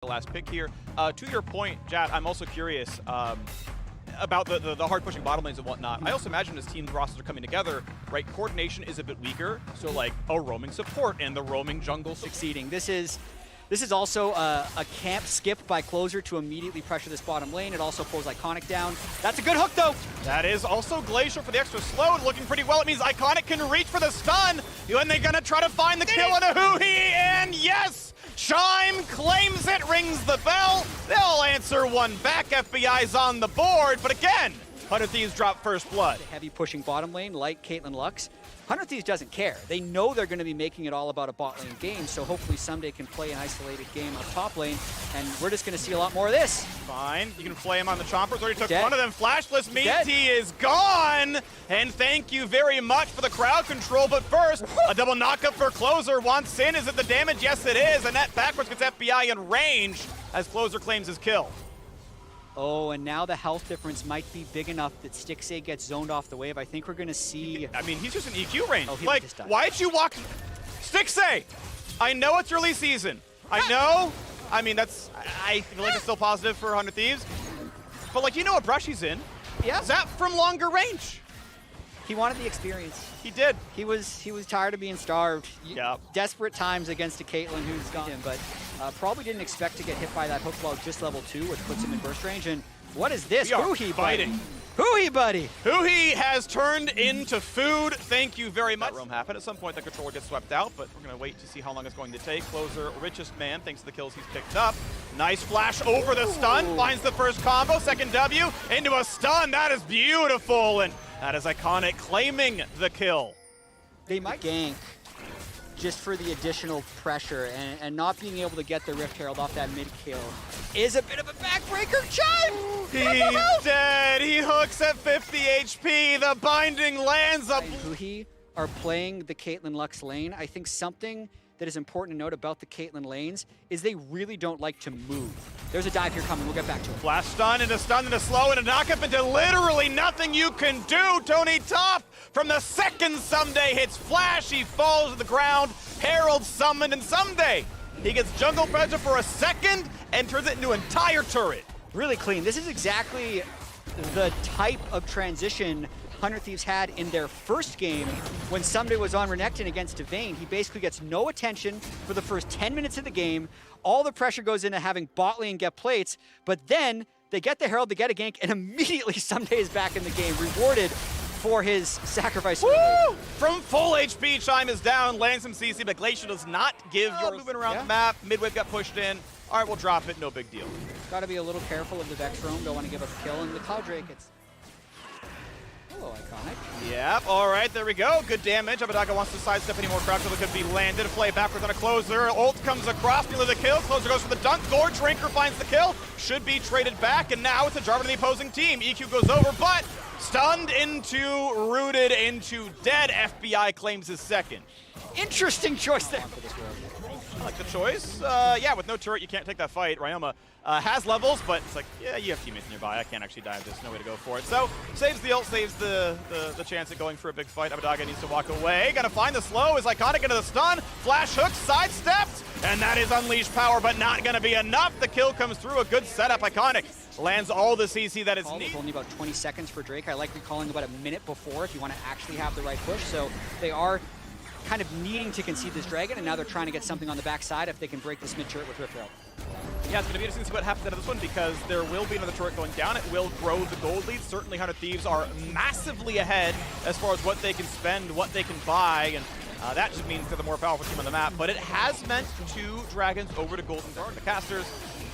the last pick here. To your point, Jad, I'm also curious about the hard pushing bottom lanes and whatnot. I also imagine as team rosters are coming together, right, coordination is a bit weaker. So like a roaming support and the roaming jungle succeeding. This is also a camp skip by Closer to immediately pressure this bottom lane. It also pulls Iconic down. That's a good hook though. That is also Glacial for the extra slow, looking pretty well. It means Iconic can reach for the stun. When they're gonna try to find the kill on a Hoo-Hee, and yes! Chime claims it, rings the bell. They'll answer one back. FBI's on the board, but again, 100 Thieves drop first blood. Heavy pushing bottom lane like Caitlyn Lux. 100 Thieves doesn't care. They know they're going to be making it all about a bot lane game, so hopefully someday can play an isolated game up top lane, and we're just going to see a lot more of this. Fine, you can flay him on the chompers. Already took Dead. one of them. Flashless means he is gone, and thank you very much for the crowd control. But first, a double knockup for Closer. Wants in. Is it the damage? Yes, it is. And that backwards gets FBI in range as Closer claims his kill. Oh, and now the health difference might be big enough that Stixxay gets zoned off the wave. I think we're going to see... I mean, he's just an EQ range. Oh, like, why'd you walk... Stixxay! I know it's early season. I know. I mean, I feel like it's still positive for 100 Thieves. But, like, you know what brush he's in? Yeah. Zap from longer range. He wanted the experience. He did. He was tired of being starved. Yeah. Desperate times against a Caitlyn who's gone him, but probably didn't expect to get hit by that hook while just level 2, which puts him in burst range. And what is this? Hoo-Hee buddy. Hoo-Hee buddy. Hoo-Hee has turned into food. Thank you very much. That roam happened. At some point, the controller gets swept out, but we're going to wait to see how long it's going to take. Closer, richest man, thanks to the kills he's picked up. Nice flash over the stun. Finds the first combo. Second W into a stun. That is beautiful. And that is Iconic claiming the kill. They might gank just for the additional pressure, and not being able to get the Rift Herald off that mid kill is a bit of a backbreaker. Chime! He's dead. He hooks at 50 HP. The binding lands up. Hoo-Hee are playing the Caitlyn Lux lane. I think something that is important to note about the Caitlyn lanes is they really don't like to move. There's a dive here coming. We'll get back to it. Flash stun and a slow and a knockup into literally nothing you can do. Tony Top from the second Someday hits Flash. He falls to the ground. Herald summoned, and Someday he gets jungle pressure for a second and turns it into an entire turret. Really clean. This is exactly the type of transition 100 Thieves had in their first game when Someday was on Renekton against Devane. He basically gets no attention for the first 10 minutes of the game. All the pressure goes into having bot lane get plates, but then they get the Herald, they get a gank, and immediately Someday is back in the game, rewarded for his sacrifice. Woo! From full HP, Chime is down, lands some CC, but Glacial does not give your moving around the map. Midwave got pushed in. All right, we'll drop it, no big deal. Got to be a little careful of the Vex roam, don't want to give up a kill, and the Cloud Drake, it's... Hello, Iconic. Yep, all right, there we go. Good damage. Abadaga wants to sidestep any more crowd so it could be landed. Play backwards on a Closer. Ult comes across, nearly the kill. Closer goes for the dunk. Gore Drinker finds the kill. Should be traded back, and now it's a Jarvan in the opposing team. EQ goes over, but stunned into, rooted into dead. FBI claims his second. Interesting choice there. I like the choice. Yeah, with no turret, you can't take that fight. Ryoma has levels, but it's like, yeah, you have teammates nearby. I can't actually dive this. No way to go for it. So, saves the ult, saves the chance at going for a big fight. Abadaga needs to walk away. Gonna find the slow. Is Iconic into the stun. Flash hook, sidestepped. And that is unleashed power, but not gonna be enough. The kill comes through. A good setup. Iconic lands all the CC that is needed. Only about 20 seconds for Drake. I like recalling about a minute before if you want to actually have the right push. So they are kind of needing to concede this dragon, and now they're trying to get something on the backside if they can break this mid turret with Rift Herald. Yeah, it's going to be interesting to see what happens out of this one, because there will be another turret going down. It will grow the gold lead. Certainly 100 Thieves are massively ahead as far as what they can spend, what they can buy, and that just means they're the more powerful team on the map. But it has meant 2 dragons over to Golden Guard. The casters,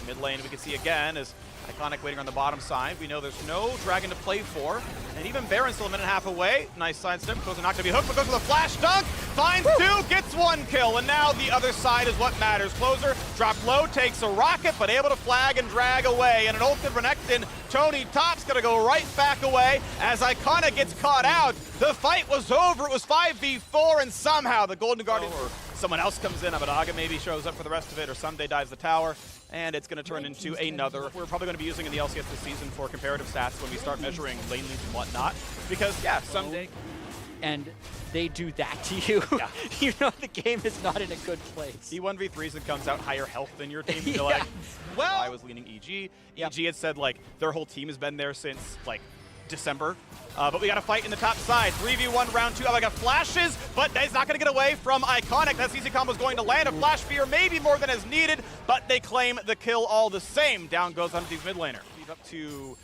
mid lane, we can see again as Iconic waiting on the bottom side. We know there's no dragon to play for. And even Baron's still a minute and a half away. Nice sidestep. Closer not going to be hooked, but goes for the flash dunk. Finds 2, gets 1 kill. And now the other side is what matters. Closer dropped low, takes a rocket, but able to flag and drag away. And an ulted Renekton. Tony Top's going to go right back away as Iconic gets caught out. The fight was over. It was 5v4, and somehow the Golden Guardian or someone else comes in. Abadaga maybe shows up for the rest of it, or Someday dives the tower. And it's going to turn into another. We're probably going to be using in the LCS this season for comparative stats when we start measuring lane leads and whatnot. Because, yeah, Someday and they do that to you, Yeah. you know the game is not in a good place. He 1v3s and comes out higher health than your team. Yeah. You're like, well, I was leaning EG. Yep. EG had said like their whole team has been there since like December. But we got to fight in the top side. 3v1 round 2. Oh, I got flashes, but he's not going to get away from Iconic. That CC combo is going to land. A flash fear, maybe more than is needed, but they claim the kill all the same. Down goes Thieves mid laner. Leave up to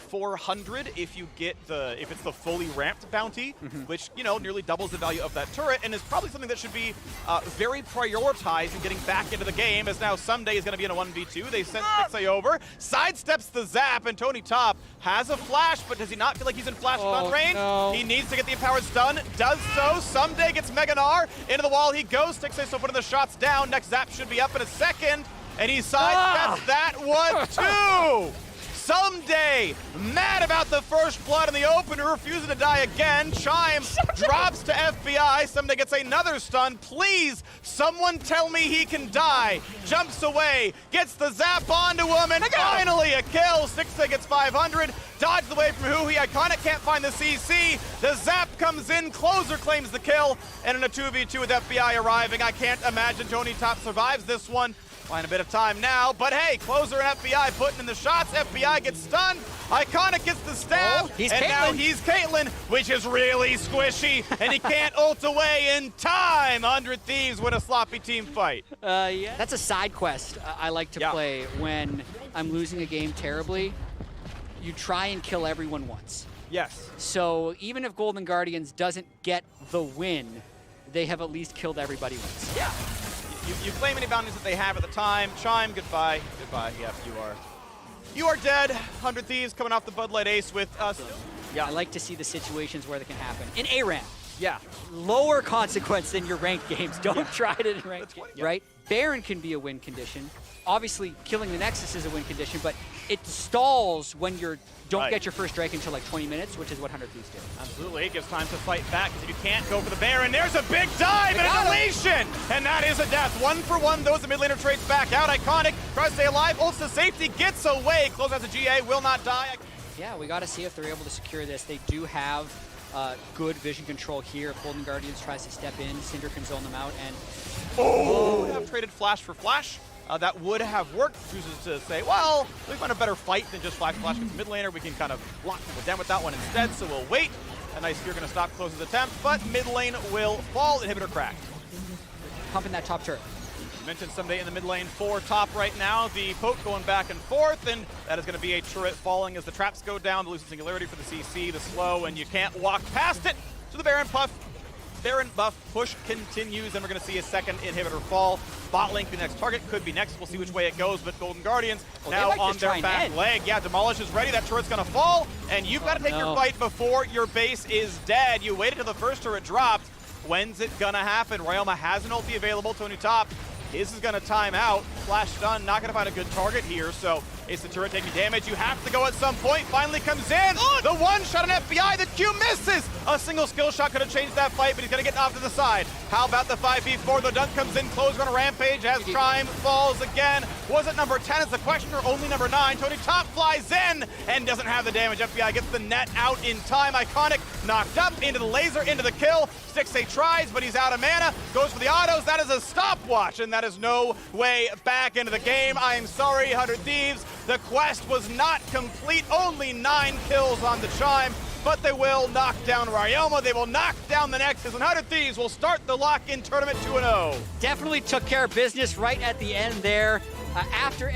400 if you get if it's the fully ramped bounty, which, you know, nearly doubles the value of that turret, and is probably something that should be very prioritized in getting back into the game, as now Someday is going to be in a 1v2. They sent Nixay over, sidesteps the zap, and Tony Top has a flash, but does he not feel like he's in flash stun range? No. He needs to get the empowered stun, does so. Someday gets Mega Gnar, into the wall he goes. Nixay still putting the shots down. Next zap should be up in a second, and he sidesteps that one too! Someday, mad about the first blood in the opener, refusing to die again. Chime drops to FBI. Someday gets another stun. Please, someone tell me he can die. Jumps away, gets the zap onto him, and finally a kill. Nixay gets 500. Dodged away from Huhi. Iconic can't find the CC. The zap comes in. Closer claims the kill. And in a 2v2 with FBI arriving, I can't imagine Tony Top survives this one. Find a bit of time now, but hey, Closer and FBI putting in the shots. FBI gets stunned. Iconic gets the stab, he's and Caitlyn. now he's Caitlyn, which is really squishy, and he can't ult away in time. 100 Thieves win a sloppy team fight. Yeah. That's a side quest I like to play when I'm losing a game terribly. You try and kill everyone once. Yes. So even if Golden Guardians doesn't get the win, they have at least killed everybody once. Yeah. You claim any bounties that they have at the time. Chime, goodbye. Goodbye. Yep, you are dead. 100 Thieves coming off the Bud Light Ace with us. Yeah. I like to see the situations where they can happen. In ARAM, Yeah. lower consequence than your ranked games. Don't try it in ranked games, Yeah. right? Baron can be a win condition. Obviously, killing the Nexus is a win condition, but it stalls when you don't get your first strike until like 20 minutes, which is what 100 Thieves do. Absolutely, it gives time to fight back, because if you can't go for the Baron, there's a big dive and a deletion! And that is a death. 1 for 1, those the mid laner trades back out. Iconic tries to stay alive, ults to safety, gets away. Close out to GA, will not die. Yeah, we got to see if they're able to secure this. They do have good vision control here. If Golden Guardians tries to step in, Cinder can zone them out, and Would have traded flash for flash. That would have worked. Chooses to say, well, we find a better fight than just flash gets mid laner. We can kind of lock people down with that one instead, so we'll wait. A nice spear going to stop Close's attempt, but mid lane will fall. Inhibitor cracked. pumping that top turret. Mentioned Someday in the mid lane for top right now. The poke going back and forth, and that is going to be a turret falling as the traps go down. The losing singularity for the CC, the slow, and you can't walk past it. So the Baron buff push continues, and we're going to see a second inhibitor fall. Bot lane, the next target, could be next. We'll see which way it goes, but Golden Guardians now on their back leg. Yeah, Demolish is ready. That turret's going to fall, and you've got to take your fight before your base is dead. You waited till the first turret dropped. When's it going to happen? Ryoma has an ulti available. Tony Top, his is going to time out. Flash stun, not going to find a good target here, so it's the turret taking damage. You have to go at some point. Finally comes in. The one shot on FBI. The Q misses. A single skill shot could have changed that fight, but he's going to get off to the side. How about the 5v4? The dunk comes in. Close on a rampage as Chime falls again. Was it number 10 is the question, or only number 9? Tony Top flies in and doesn't have the damage. FBI gets the net out in time. Iconic knocked up into the laser, into the kill. Stixay tries, but he's out of mana. Goes for the autos. That is a stopwatch, and that is no way back into the game. I am sorry, 100 Thieves. The quest was not complete. Only 9 kills on the Chime, but they will knock down Ryoma. They will knock down the Nexus, and 100 Thieves will start the lock-in tournament 2-0. Definitely took care of business right at the end there. After